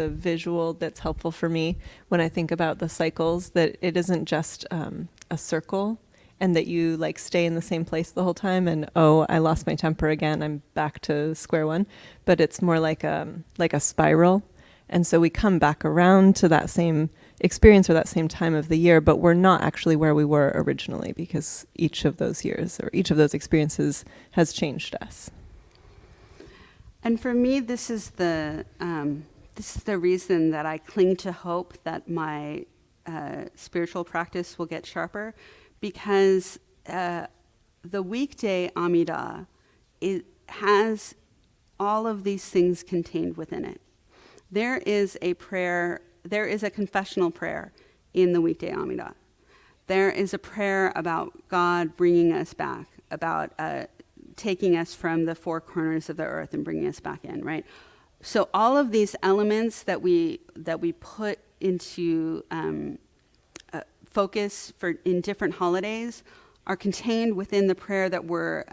visual that's helpful for me when I think about the cycles, that it isn't just a circle, and that you like stay in the same place the whole time and, oh, I lost my temper again, I'm back to square one. But it's more like a spiral. And so we come back around to that same experience or that same time of the year, but we're not actually where we were originally, because each of those years or each of those experiences has changed us. And for me, this is the this is the reason that I cling to hope that my spiritual practice will get sharper, because the weekday Amidah, it has all of these things contained within it. There is a prayer, there is a confessional prayer in the weekday Amidah. There is a prayer about God bringing us back, about taking us from the four corners of the earth and bringing us back in, right? So all of these elements that we put into focus for in different holidays are contained within the prayer that we're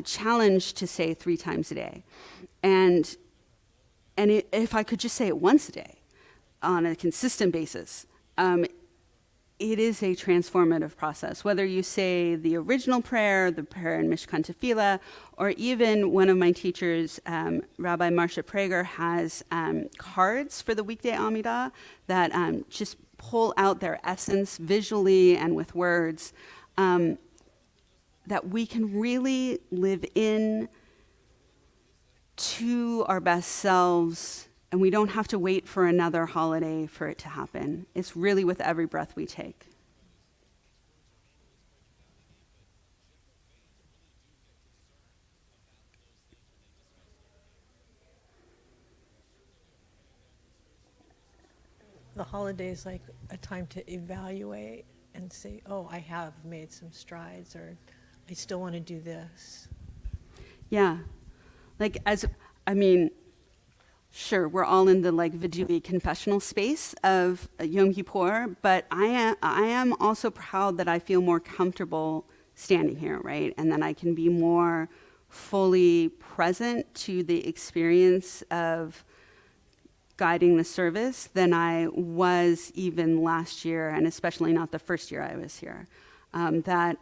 challenged to say 3 times a day. And if I could just say it once a day on a consistent basis, it is a transformative process. Whether you say the original prayer, the prayer in Mishkan Tefillah, or even one of my teachers, Rabbi Marsha Prager, has cards for the weekday Amidah that just pull out their essence visually and with words, that we can really live in to our best selves, and we don't have to wait for another holiday for it to happen. It's really with every breath we take. The holiday is like a time to evaluate and say, oh, I have made some strides, or I still want to do this. Yeah. Like, sure, we're all in the Vidui confessional space of Yom Kippur, but I am also proud that I feel more comfortable standing here, right? And that I can be more fully present to the experience of guiding the service than I was even last year, and especially not the first year I was here. That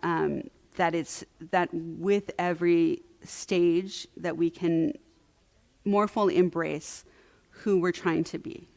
with every stage that we can more fully embrace who we're trying to be.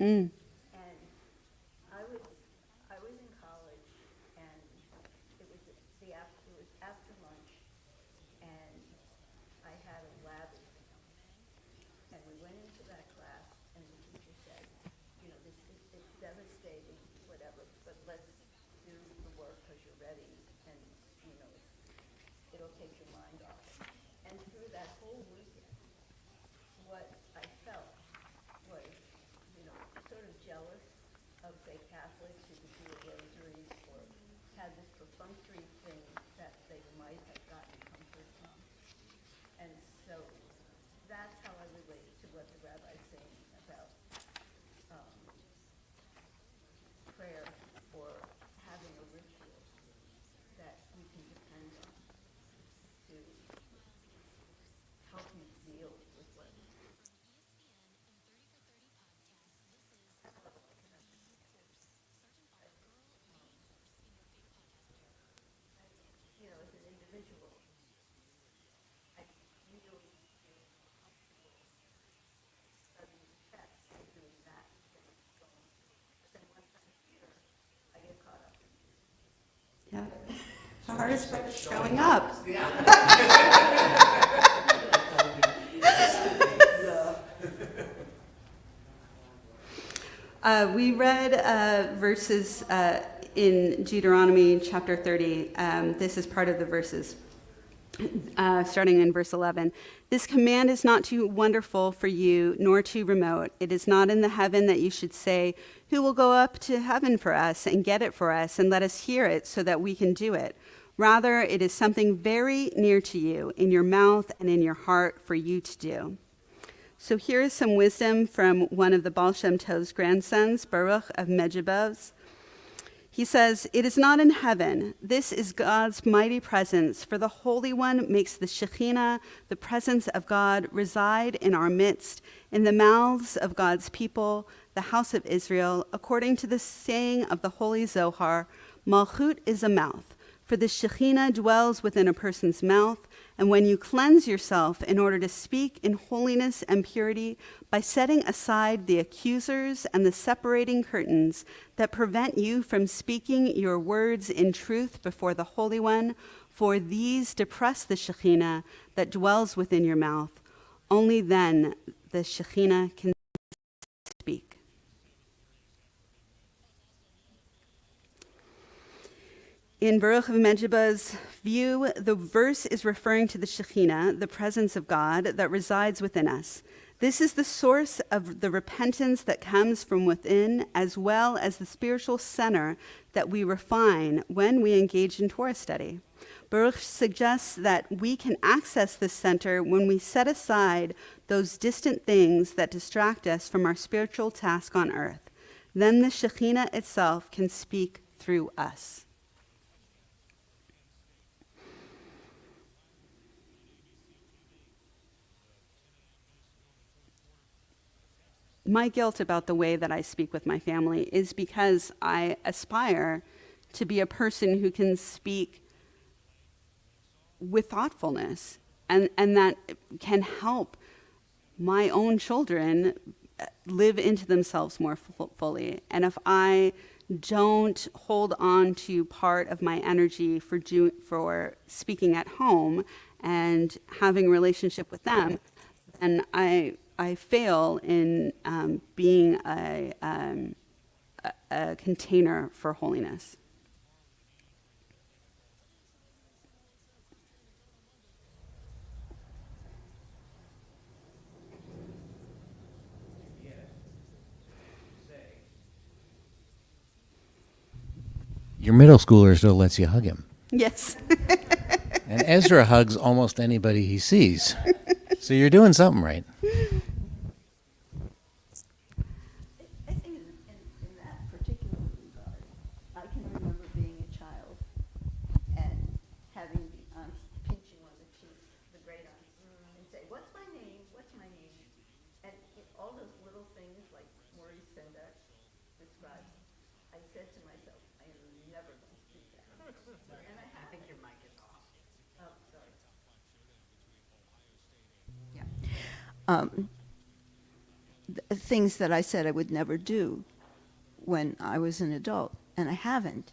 Mm. And I was in college, and it was after lunch, and I had a lab exam, and we went into that class, and the teacher said, it's devastating, whatever, but let's do the work because you're ready, and it'll take your mind off. And through that whole weekend, what I felt was sort of jealous of, say, Catholics who could do a rosary or had this perfunctory thing that they might have gotten comfort from. And so that's how I relate to what the rabbi's saying about prayer or having a ritual that we can depend on to help you deal with what as an individual, I really feel comfortable studying the text and doing that and going. But then once I'm here, I get caught up. Yeah. The hardest part is showing up. We read verses in Deuteronomy chapter 30. This is part of the verses, starting in verse 11. This command is not too wonderful for you, nor too remote. It is not in the heaven that you should say, who will go up to heaven for us and get it for us and let us hear it so that we can do it. Rather, it is something very near to you, in your mouth and in your heart for you to do. So here is some wisdom from one of the Baal Shem Tov's grandsons, Baruch of Medjebos. He says, "It is not in heaven. This is God's mighty presence, for the Holy One makes the Shekhinah, the presence of God, reside in our midst, in the mouths of God's people, the house of Israel, according to the saying of the Holy Zohar, Malchut is a mouth, for the Shekhinah dwells within a person's mouth, and when you cleanse yourself in order to speak in holiness and purity, by setting aside the accusers and the separating curtains that prevent you from speaking your words in truth before the Holy One, for these depress the Shekhinah that dwells within your mouth, only then the Shekhinah can speak." In Baruch of Medjiba's view, the verse is referring to the Shekhinah, the presence of God that resides within us. This is the source of the repentance that comes from within, as well as the spiritual center that we refine when we engage in Torah study. Baruch suggests that we can access this center when we set aside those distant things that distract us from our spiritual task on earth. Then the Shekhinah itself can speak through us. My guilt about the way that I speak with my family is because I aspire to be a person who can speak with thoughtfulness and that can help my own children live into themselves more fully. And if I don't hold on to part of my energy for speaking at home and having a relationship with them, then I fail in being a container for holiness. Your middle schooler still lets you hug him. Yes. And Ezra hugs almost anybody he sees. So you're doing something right. I think in that particular regard, I can remember being a child and having the aunt pinch you on the cheek, the great aunt, and say, "What's my name? What's my name?" And all those little things, like Maurice Sendak describes, I said to myself, I am never going to do that. And I think your mic is off. Oh, sorry. Yeah. Things that I said I would never do when I was an adult, and I haven't.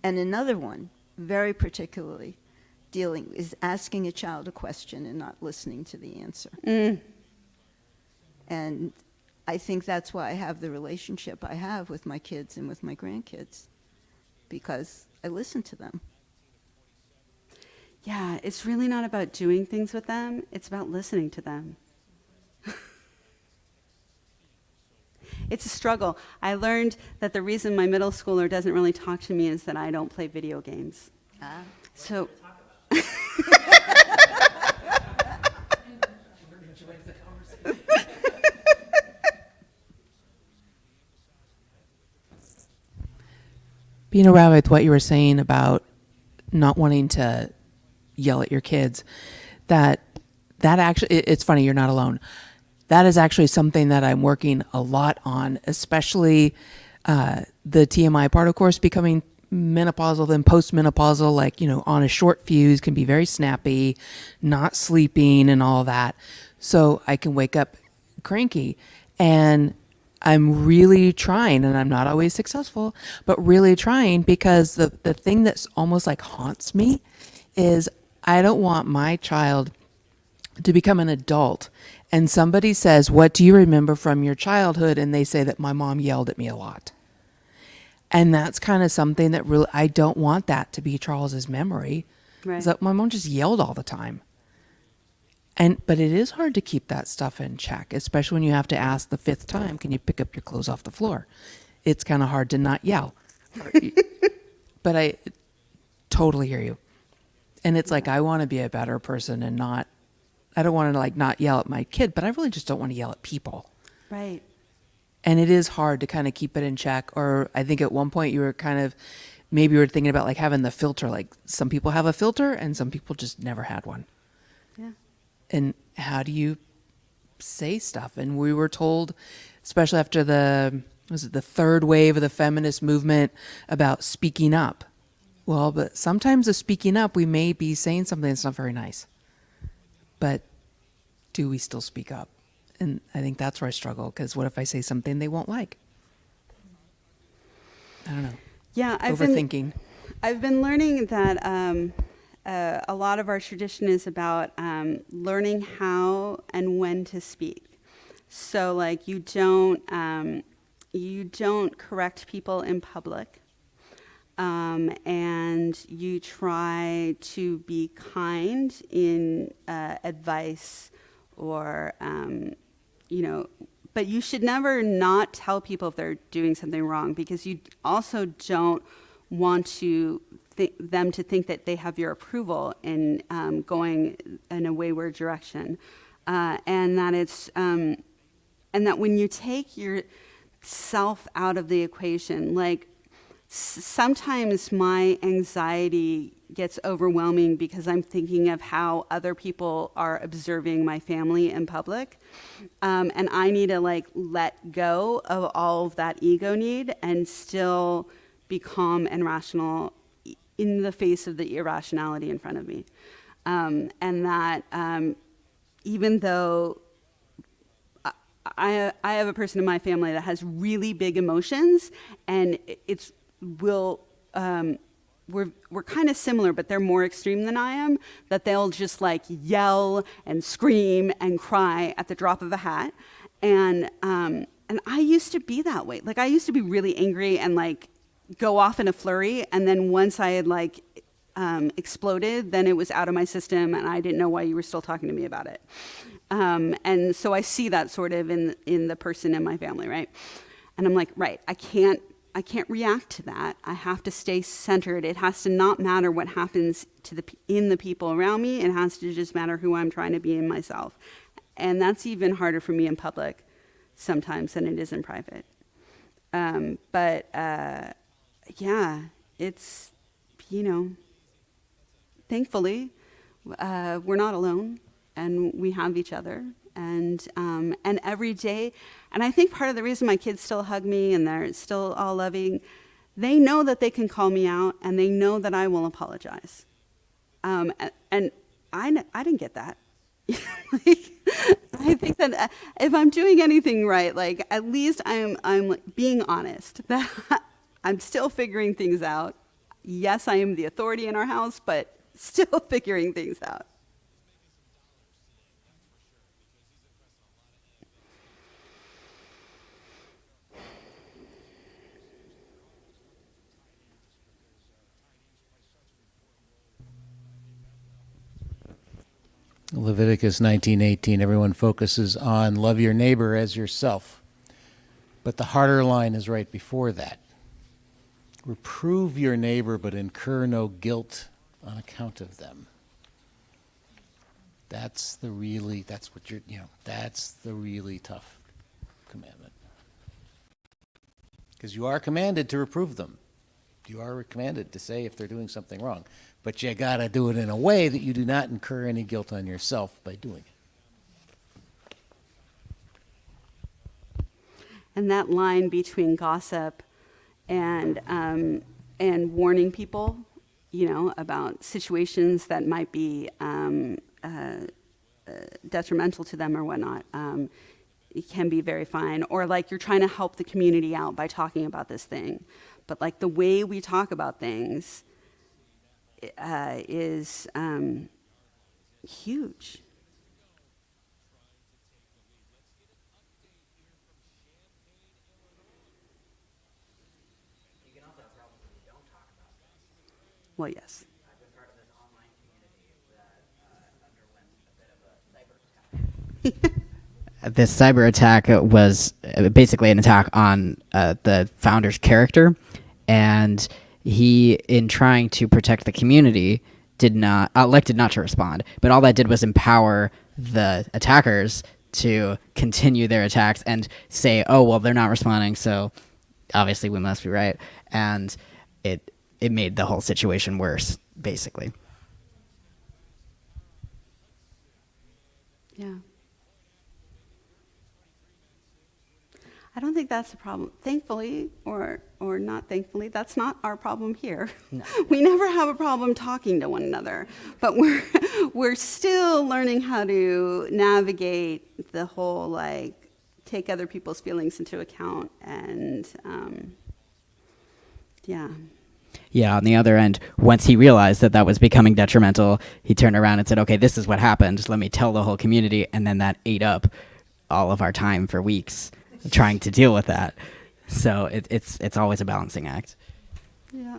And another one, very particularly, is asking a child a question and not listening to the answer. And I think that's why I have the relationship I have with my kids and with my grandkids, because I listen to them. Yeah, it's really not about doing things with them. It's about listening to them. It's a struggle. I learned that the reason my middle schooler doesn't really talk to me is that I don't play video games. So. Being a rabbi, with what you were saying about not wanting to yell at your kids, that actually, it's funny, you're not alone. That is actually something that I'm working a lot on, especially the TMI part, of course, becoming menopausal, then postmenopausal, like, on a short fuse, can be very snappy, not sleeping and all that. So I can wake up cranky. And I'm really trying, and I'm not always successful, but really trying, because the thing that's almost like haunts me is I don't want my child to become an adult and somebody says, "What do you remember from your childhood?" And they say that my mom yelled at me a lot. And that's kind of something that really, I don't want that to be Charles's memory. Right. Is that my mom just yelled all the time. But it is hard to keep that stuff in check, especially when you have to ask the 5th time, "Can you pick up your clothes off the floor?" It's kind of hard to not yell. But I totally hear you. And it's like, I want to be a better person and I don't want to not yell at my kid, but I really just don't want to yell at people. Right. And it is hard to kind of keep it in check. Or I think at one point you were kind of, maybe you were thinking about like having the filter. Like some people have a filter and some people just never had one. Yeah. And how do you say stuff? And we were told, especially after the third wave of the feminist movement, about speaking up. Well, but sometimes the speaking up, we may be saying something that's not very nice. But do we still speak up? And I think that's where I struggle, because what if I say something they won't like? I don't know. Yeah, Overthinking. I've been learning that a lot of our tradition is about learning how and when to speak. So, like, you don't correct people in public, and you try to be kind in advice, or but you should never not tell people if they're doing something wrong, because you also don't want them to think that they have your approval in going in a wayward direction, and that when you take yourself out of the equation, like sometimes my anxiety gets overwhelming because I'm thinking of how other people are observing my family in public, and I need to like let go of all of that ego need and still be calm and rational in the face of the irrationality in front of me, and that even though I have a person in my family that has really big emotions, and we're kind of similar, but they're more extreme than I am, that they'll just like yell and scream and cry at the drop of a hat. And I used to be that way. Like, I used to be really angry and like go off in a flurry. And then once I had like exploded, then it was out of my system and I didn't know why you were still talking to me about it. And so I see that sort of in the person in my family, right? And I'm like, right, I can't react to that. I have to stay centered. It has to not matter what happens in the people around me. It has to just matter who I'm trying to be in myself. And that's even harder for me in public sometimes than it is in private. Yeah, it's, thankfully, we're not alone, and we have each other. And every day, and I think part of the reason my kids still hug me and they're still all loving, they know that they can call me out and they know that I will apologize. And I didn't get that. I think that if I'm doing anything right, like at least I'm being honest that I'm still figuring things out. Yes, I am the authority in our house, but still figuring things out. Leviticus 19:18, everyone focuses on love your neighbor as yourself. But the harder line is right before that. Reprove your neighbor, but incur no guilt on account of them. That's the really tough commandment. Because you are commanded to reprove them. You are commanded to say if they're doing something wrong. But you got to do it in a way that you do not incur any guilt on yourself by doing it. And that line between gossip and warning people, about situations that might be detrimental to them or whatnot, it can be very fine. Or like you're trying to help the community out by talking about this thing, but like the way we talk about things is huge. Well, yes. I've been part of an online community that underwent a bit of a cyber attack. This cyber attack was basically an attack on the founder's character, and he, in trying to protect the community, elected not to respond. But all that did was empower the attackers to continue their attacks and say, oh, well, they're not responding, so obviously we must be right. And it made the whole situation worse, basically. Yeah. I don't think that's a problem. Thankfully, or not thankfully, that's not our problem here. No. We never have a problem talking to one another, but we're still learning how to navigate the whole, like, take other people's feelings into account, and yeah. Yeah, on the other end, once he realized that that was becoming detrimental, he turned around and said, okay, this is what happened. Let me tell the whole community. And then that ate up all of our time for weeks trying to deal with that. So it's always a balancing act. Yeah.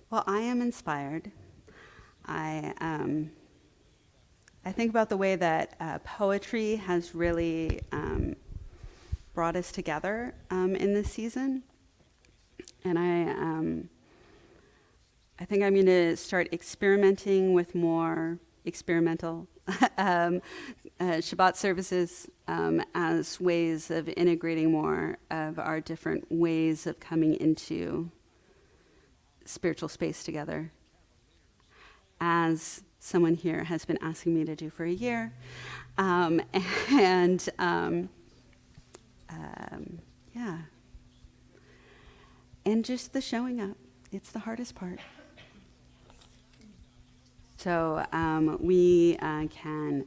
Well, I am inspired. I think about the way that poetry has really brought us together in this season, and I think I'm going to start experimenting with more experimental Shabbat services as ways of integrating more of our different ways of coming into spiritual space together, as someone here has been asking me to do for a year. Yeah. And just the showing up. It's the hardest part. So we can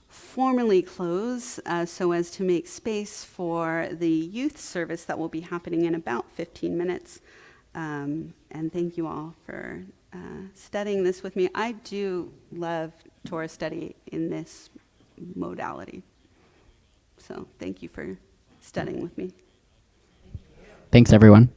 formally close so as to make space for the youth service that will be happening in about 15 minutes. And thank you all for studying this with me. I do love Torah study in this modality. So thank you for studying with me. Thanks, everyone.